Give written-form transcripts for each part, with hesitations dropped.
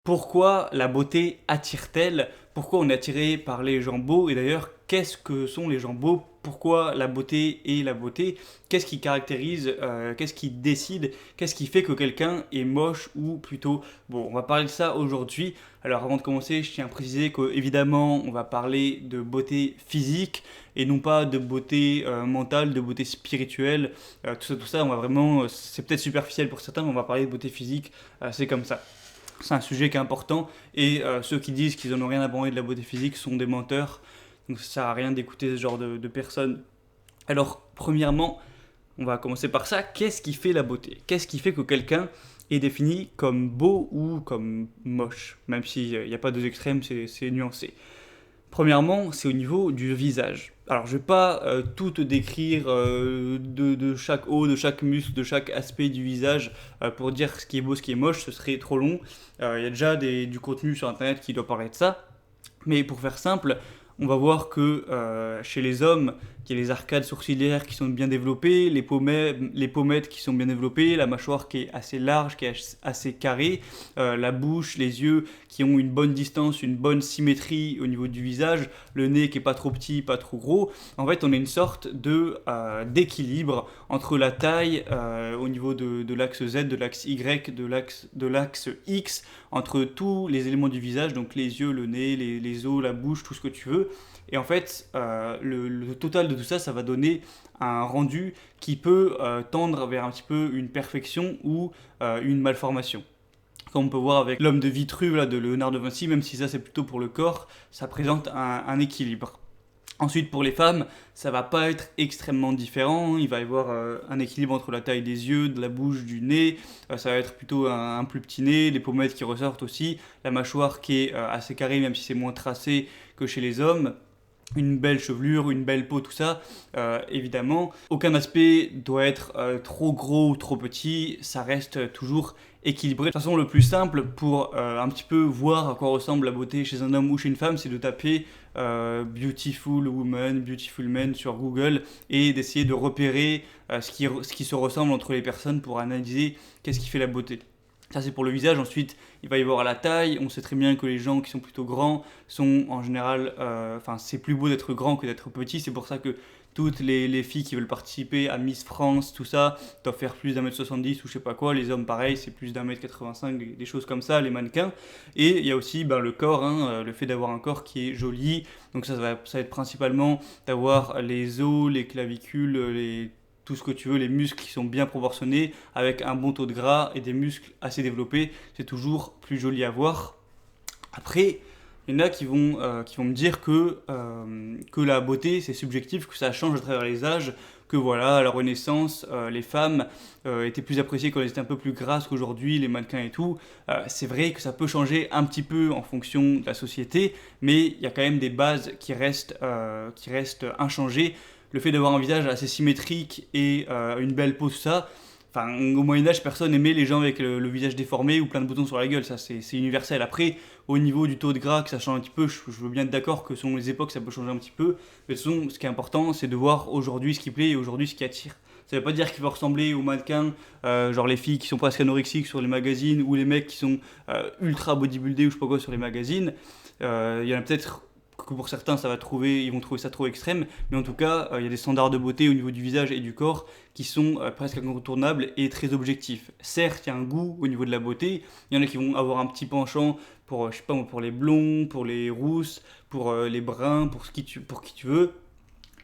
Pourquoi la beauté attire-t-elle? Pourquoi on est attiré par les gens beaux? Et d'ailleurs, qu'est-ce que sont les gens beaux? Pourquoi la beauté est la beauté? Qu'est-ce qui caractérise, qu'est-ce qui décide, qu'est-ce qui fait que quelqu'un est moche ou plutôt beau? On va parler de ça aujourd'hui. Alors avant de commencer, je tiens à préciser qu'évidemment, on va parler de beauté physique et non pas de beauté mentale, de beauté spirituelle. Tout ça, on va vraiment, c'est peut-être superficiel pour certains, mais on va parler de beauté physique, c'est comme ça. C'est un sujet qui est important et ceux qui disent qu'ils en ont rien à branler de la beauté physique sont des menteurs. Donc ça sert à rien d'écouter ce genre de personnes. Alors, premièrement, on va commencer par ça. Qu'est-ce qui fait la beauté? Qu'est-ce qui fait que quelqu'un est défini comme beau ou comme moche? Même s'il n'y a pas deux extrêmes, c'est nuancé. Premièrement, c'est au niveau du visage. Alors, je ne vais pas tout te décrire de chaque os, de chaque muscle, de chaque aspect du visage pour dire ce qui est beau, ce qui est moche, ce serait trop long. Il y a déjà du contenu sur internet qui doit parler de ça. Mais pour faire simple, on va voir que chez les hommes, il y a les arcades sourcilières qui sont bien développées, les pommettes qui sont bien développées, la mâchoire qui est assez large, qui est assez carrée, la bouche, les yeux qui ont une bonne distance, une bonne symétrie au niveau du visage, le nez qui est pas trop petit, pas trop gros. En fait, on a une sorte d'équilibre entre la taille au niveau de l'axe Z, de l'axe Y, de l'axe X, entre tous les éléments du visage, donc les yeux, le nez, les os, la bouche, tout ce que tu veux. Et en fait, le total de tout ça, ça va donner un rendu qui peut tendre vers un petit peu une perfection ou une malformation. Comme on peut voir avec l'homme de Vitruve là, de Léonard de Vinci, même si ça c'est plutôt pour le corps, ça présente un équilibre. Ensuite, pour les femmes, ça va pas être extrêmement différent. Il va y avoir un équilibre entre la taille des yeux, de la bouche, du nez. Ça va être plutôt un plus petit nez, les pommettes qui ressortent aussi, la mâchoire qui est assez carrée, même si c'est moins tracé que chez les hommes. Une belle chevelure, une belle peau, tout ça, évidemment. Aucun aspect doit être trop gros ou trop petit, ça reste toujours équilibré. De toute façon, le plus simple pour un petit peu voir à quoi ressemble la beauté chez un homme ou chez une femme, c'est de taper Beautiful Woman, Beautiful Men sur Google et d'essayer de repérer ce qui se ressemble entre les personnes pour analyser qu'est-ce qui fait la beauté. Ça c'est pour le visage. Ensuite il va y avoir la taille. On sait très bien que les gens qui sont plutôt grands sont en général, c'est plus beau d'être grand que d'être petit. C'est pour ça que toutes les filles qui veulent participer à Miss France, tout ça, doivent faire plus d'1m70 ou je sais pas quoi. Les hommes pareil, c'est plus d'1m85, des choses comme ça, les mannequins. Et il y a aussi le corps, le fait d'avoir un corps qui est joli. Donc ça va être principalement d'avoir les os, les clavicules, tout ce que tu veux, les muscles qui sont bien proportionnés, avec un bon taux de gras et des muscles assez développés, c'est toujours plus joli à voir. Après, il y en a qui vont me dire que la beauté c'est subjectif, que ça change à travers les âges, que voilà, à la Renaissance, les femmes étaient plus appréciées quand elles étaient un peu plus grasses qu'aujourd'hui, les mannequins et tout. C'est vrai que ça peut changer un petit peu en fonction de la société, mais il y a quand même des bases qui restent inchangées. Le fait d'avoir un visage assez symétrique et une belle peau, tout ça. Enfin, au Moyen-Âge, personne aimait les gens avec le visage déformé ou plein de boutons sur la gueule, ça c'est universel. Après, au niveau du taux de gras, que ça change un petit peu, je veux bien être d'accord que selon les époques, ça peut changer un petit peu. Mais de toute façon, ce qui est important, c'est de voir aujourd'hui ce qui plaît et aujourd'hui ce qui attire. Ça veut pas dire qu'il faut ressembler aux mannequins, genre les filles qui sont presque anorexiques sur les magazines ou les mecs qui sont ultra bodybuildés ou je sais pas quoi sur les magazines. Il y en a peut-être que pour certains ils vont trouver ça trop extrême, mais en tout cas il y a des standards de beauté au niveau du visage et du corps qui sont presque incontournables et très objectifs. Certes, il y a un goût au niveau de la beauté, il y en a qui vont avoir un petit penchant pour, je sais pas, pour les blonds, pour les rousses, pour les bruns, pour qui tu veux.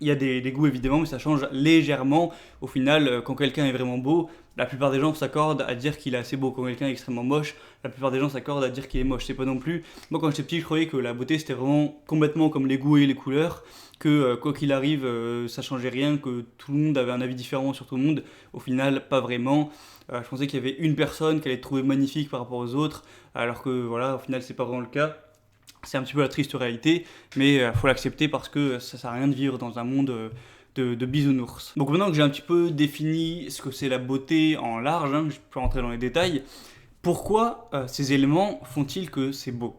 Il y a des goûts évidemment, mais ça change légèrement. Au final, quand quelqu'un est vraiment beau, la plupart des gens s'accordent à dire qu'il est assez beau. Quand quelqu'un est extrêmement moche, la plupart des gens s'accordent à dire qu'il est moche. C'est pas non plus. Moi, quand j'étais petit, je croyais que la beauté c'était vraiment complètement comme les goûts et les couleurs, que quoi qu'il arrive, ça changeait rien, que tout le monde avait un avis différent sur tout le monde. Au final, pas vraiment. Je pensais qu'il y avait une personne qui allait être trouvée magnifique par rapport aux autres, alors que voilà, au final, c'est pas vraiment le cas. C'est un petit peu la triste réalité, mais faut l'accepter parce que ça sert à rien de vivre dans un monde de bisounours. Donc maintenant que j'ai un petit peu défini ce que c'est la beauté en large, je peux rentrer dans les détails, pourquoi ces éléments font-ils que c'est beau?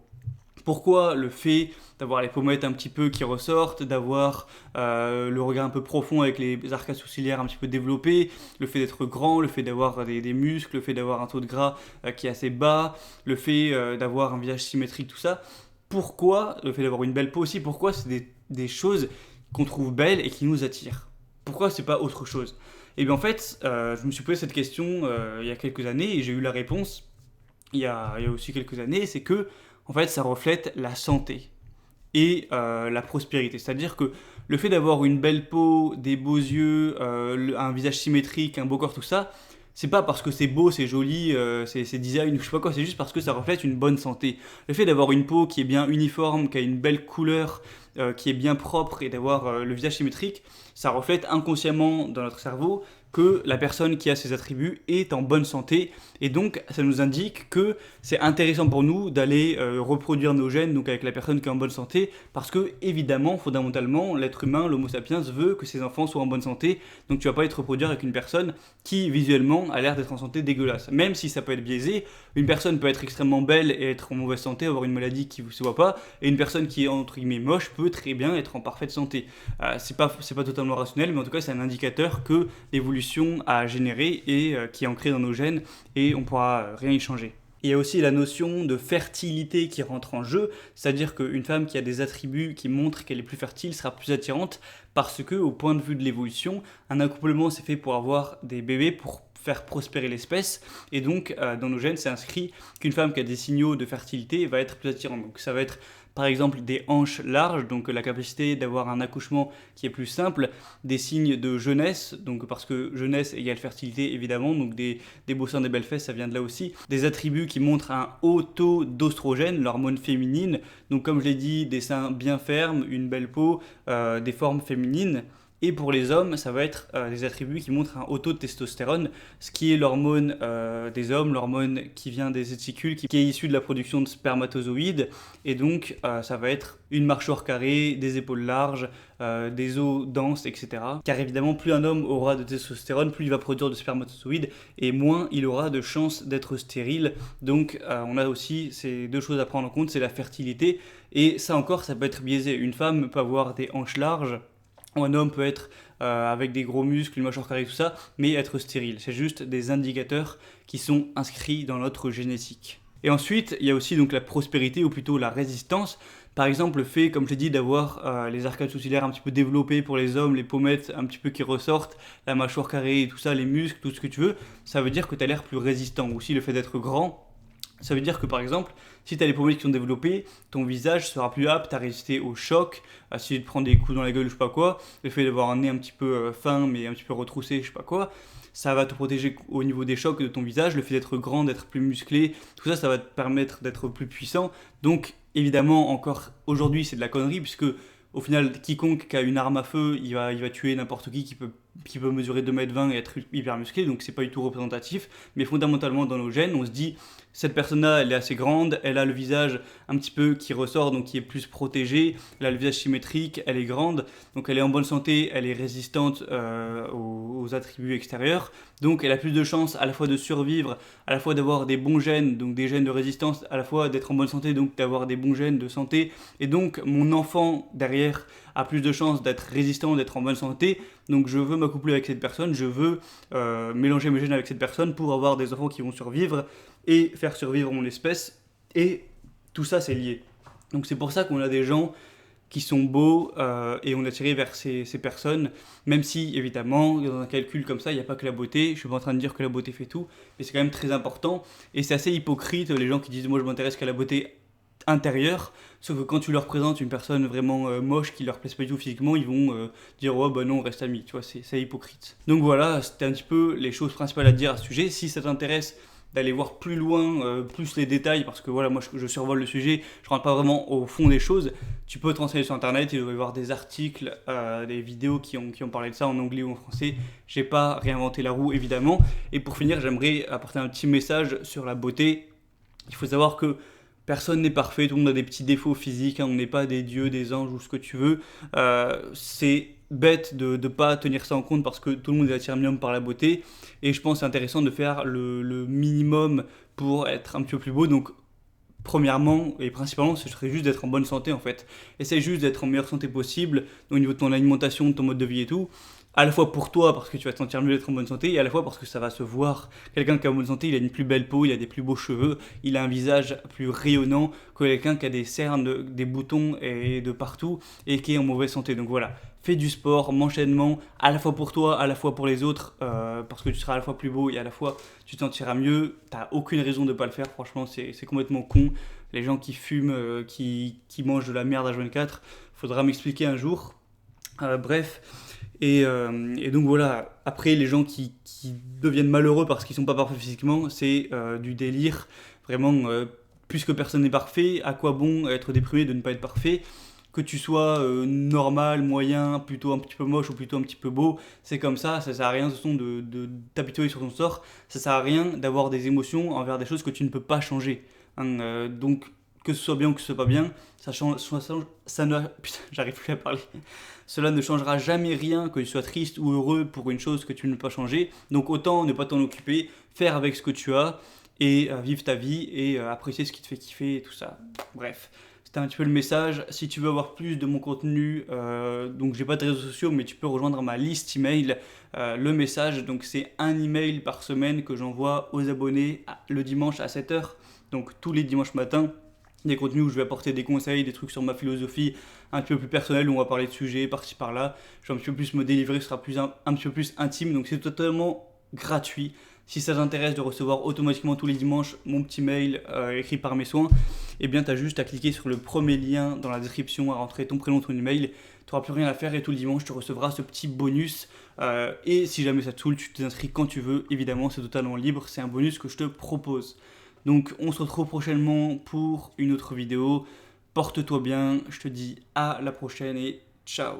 Pourquoi le fait d'avoir les pommettes un petit peu qui ressortent, d'avoir le regard un peu profond avec les arcades sourcilières un petit peu développées, le fait d'être grand, le fait d'avoir des muscles, le fait d'avoir un taux de gras qui est assez bas, le fait d'avoir un visage symétrique, tout ça. Pourquoi le fait d'avoir une belle peau aussi, pourquoi c'est des choses qu'on trouve belles et qui nous attirent? Pourquoi c'est pas autre chose? Et bien en fait, je me suis posé cette question il y a quelques années et j'ai eu la réponse il y a aussi quelques années, c'est que en fait ça reflète la santé et la prospérité. C'est-à-dire que le fait d'avoir une belle peau, des beaux yeux, un visage symétrique, un beau corps, tout ça, c'est pas parce que c'est beau, c'est joli, c'est design ou je sais pas quoi, c'est juste parce que ça reflète une bonne santé. Le fait d'avoir une peau qui est bien uniforme, qui a une belle couleur, qui est bien propre et d'avoir le visage symétrique, ça reflète inconsciemment dans notre cerveau que la personne qui a ces attributs est en bonne santé et donc ça nous indique que c'est intéressant pour nous d'aller reproduire nos gènes donc avec la personne qui est en bonne santé parce que évidemment fondamentalement l'être humain, l'homo sapiens veut que ses enfants soient en bonne santé, donc tu vas pas être reproduire avec une personne qui visuellement a l'air d'être en santé dégueulasse, même si ça peut être biaisé. Une personne peut être extrêmement belle et être en mauvaise santé, avoir une maladie qui ne se voit pas, et une personne qui est entre guillemets moche peut très bien être en parfaite santé. C'est pas totalement rationnel, mais en tout cas c'est un indicateur que l'évolution a généré et qui est ancré dans nos gènes et on ne pourra rien y changer. Il y a aussi la notion de fertilité qui rentre en jeu, c'est-à-dire qu'une femme qui a des attributs qui montrent qu'elle est plus fertile sera plus attirante parce que, au point de vue de l'évolution, un accouplement s'est fait pour avoir des bébés, pour faire prospérer l'espèce, et donc dans nos gènes c'est inscrit qu'une femme qui a des signaux de fertilité va être plus attirante. Donc ça va être par exemple des hanches larges, donc la capacité d'avoir un accouchement qui est plus simple, des signes de jeunesse, donc parce que jeunesse égale fertilité évidemment, donc des beaux seins, des belles fesses, ça vient de là aussi, des attributs qui montrent un haut taux d'oestrogène, l'hormone féminine, donc comme je l'ai dit, des seins bien fermes, une belle peau, des formes féminines. Et pour les hommes, ça va être des attributs qui montrent un haut taux de testostérone, ce qui est l'hormone des hommes, l'hormone qui vient des testicules, qui est issue de la production de spermatozoïdes. Et donc, ça va être une mâchoire carrée, des épaules larges, des os denses, etc. Car évidemment, plus un homme aura de testostérone, plus il va produire de spermatozoïdes, et moins il aura de chances d'être stérile. Donc, on a aussi ces deux choses à prendre en compte, c'est la fertilité. Et ça encore, ça peut être biaisé. Une femme peut avoir des hanches larges, un homme peut être avec des gros muscles, une mâchoire carrée, tout ça, mais être stérile. C'est juste des indicateurs qui sont inscrits dans notre génétique. Et ensuite, il y a aussi donc la prospérité, ou plutôt la résistance. Par exemple, le fait, comme je l'ai dit, d'avoir les arcades sourcilières un petit peu développées pour les hommes, les pommettes un petit peu qui ressortent, la mâchoire carrée et tout ça, les muscles, tout ce que tu veux, ça veut dire que tu as l'air plus résistant. Aussi, le fait d'être grand, ça veut dire que par exemple, si tu as les pommettes qui sont développées, ton visage sera plus apte à résister au choc, si tu te prends des coups dans la gueule ou je sais pas quoi, le fait d'avoir un nez un petit peu fin mais un petit peu retroussé, je sais pas quoi, ça va te protéger au niveau des chocs de ton visage, le fait d'être grand, d'être plus musclé, tout ça, ça va te permettre d'être plus puissant. Donc évidemment, encore aujourd'hui, c'est de la connerie puisque au final, quiconque qui a une arme à feu, il va tuer n'importe qui peut mesurer 2,20 m et être hyper musclé, donc c'est pas du tout représentatif. Mais fondamentalement, dans nos gènes, on se dit, cette personne-là, elle est assez grande, elle a le visage un petit peu qui ressort, donc qui est plus protégé, elle a le visage symétrique, elle est grande, donc elle est en bonne santé, elle est résistante aux attributs extérieurs, donc elle a plus de chances à la fois de survivre, à la fois d'avoir des bons gènes, donc des gènes de résistance, à la fois d'être en bonne santé, donc d'avoir des bons gènes de santé, et donc mon enfant derrière a plus de chances d'être résistant, d'être en bonne santé, donc je veux m'accoupler avec cette personne, je veux mélanger mes gènes avec cette personne pour avoir des enfants qui vont survivre et faire survivre mon espèce, et tout ça c'est lié. Donc c'est pour ça qu'on a des gens qui sont beaux et on est attiré vers ces personnes, même si évidemment dans un calcul comme ça il n'y a pas que la beauté, je ne suis pas en train de dire que la beauté fait tout, mais c'est quand même très important, et c'est assez hypocrite les gens qui disent moi je m'intéresse qu'à la beauté intérieure, sauf que quand tu leur présentes une personne vraiment moche qui leur plaise pas du tout physiquement, ils vont dire oh bah non, on reste amis, tu vois, c'est hypocrite. Donc voilà, c'était un petit peu les choses principales à dire à ce sujet. Si ça t'intéresse d'aller voir plus loin, plus les détails, parce que voilà, moi je survole le sujet, je rentre pas vraiment au fond des choses, tu peux te renseigner sur internet, il doit y avoir des articles, des vidéos qui ont parlé de ça en anglais ou en français. J'ai pas réinventé la roue évidemment. Et pour finir, j'aimerais apporter un petit message sur la beauté. Il faut savoir que personne n'est parfait, tout le monde a des petits défauts physiques, hein, on n'est pas des dieux, des anges ou ce que tu veux. C'est bête de ne pas tenir ça en compte parce que tout le monde est attiré minimum par la beauté. Et je pense que c'est intéressant de faire le minimum pour être un petit peu plus beau. Donc premièrement et principalement, ce serait juste d'être en bonne santé en fait. Essaye juste d'être en meilleure santé possible au niveau de ton alimentation, de ton mode de vie et tout. À la fois pour toi, parce que tu vas te sentir mieux d'être en bonne santé, et à la fois parce que ça va se voir. Quelqu'un qui est en bonne santé, il a une plus belle peau, il a des plus beaux cheveux, il a un visage plus rayonnant que quelqu'un qui a des cernes, des boutons et de partout, et qui est en mauvaise santé. Donc voilà, fais du sport, m'enchaînement, à la fois pour toi, à la fois pour les autres, parce que tu seras à la fois plus beau et à la fois tu te sentiras mieux. T'as aucune raison de ne pas le faire, franchement, c'est complètement con. Les gens qui fument, qui mangent de la merde à 24, faudra m'expliquer un jour. Bref, et donc voilà, après les gens qui deviennent malheureux parce qu'ils sont pas parfaits physiquement, c'est du délire. Vraiment, puisque personne n'est parfait, à quoi bon être déprimé de ne pas être parfait? Que tu sois normal, moyen, plutôt un petit peu moche ou plutôt un petit peu beau, c'est comme ça sert à rien de toute façon de t'habituer sur ton sort, ça sert à rien d'avoir des émotions envers des choses que tu ne peux pas changer. Hein, donc que ce soit bien ou que ce soit pas bien, ça ne, putain, j'arrive plus à parler. Cela ne changera jamais rien que tu sois triste ou heureux pour une chose que tu ne peux pas changer. Donc autant ne pas t'en occuper, faire avec ce que tu as et vivre ta vie et apprécier ce qui te fait kiffer et tout ça. Bref, c'était un petit peu le message. Si tu veux avoir plus de mon contenu, donc j'ai pas de réseaux sociaux, mais tu peux rejoindre ma liste email. Le message, donc c'est un email par semaine que j'envoie aux abonnés le dimanche à 7h. Donc tous les dimanches matins, des contenus où je vais apporter des conseils, des trucs sur ma philosophie un petit peu plus personnelle, où on va parler de sujets par-ci par-là. Je vais un petit peu plus me délivrer, ce sera un petit peu plus intime, donc c'est totalement gratuit. Si ça t'intéresse de recevoir automatiquement tous les dimanches mon petit mail écrit par mes soins, eh bien tu as juste à cliquer sur le premier lien dans la description, à rentrer ton prénom, ton email. Tu n'auras plus rien à faire et tout le dimanche tu recevras ce petit bonus. Et si jamais ça te saoule, tu t'inscris quand tu veux, évidemment c'est totalement libre, c'est un bonus que je te propose. Donc on se retrouve prochainement pour une autre vidéo. Porte-toi bien, je te dis à la prochaine et ciao.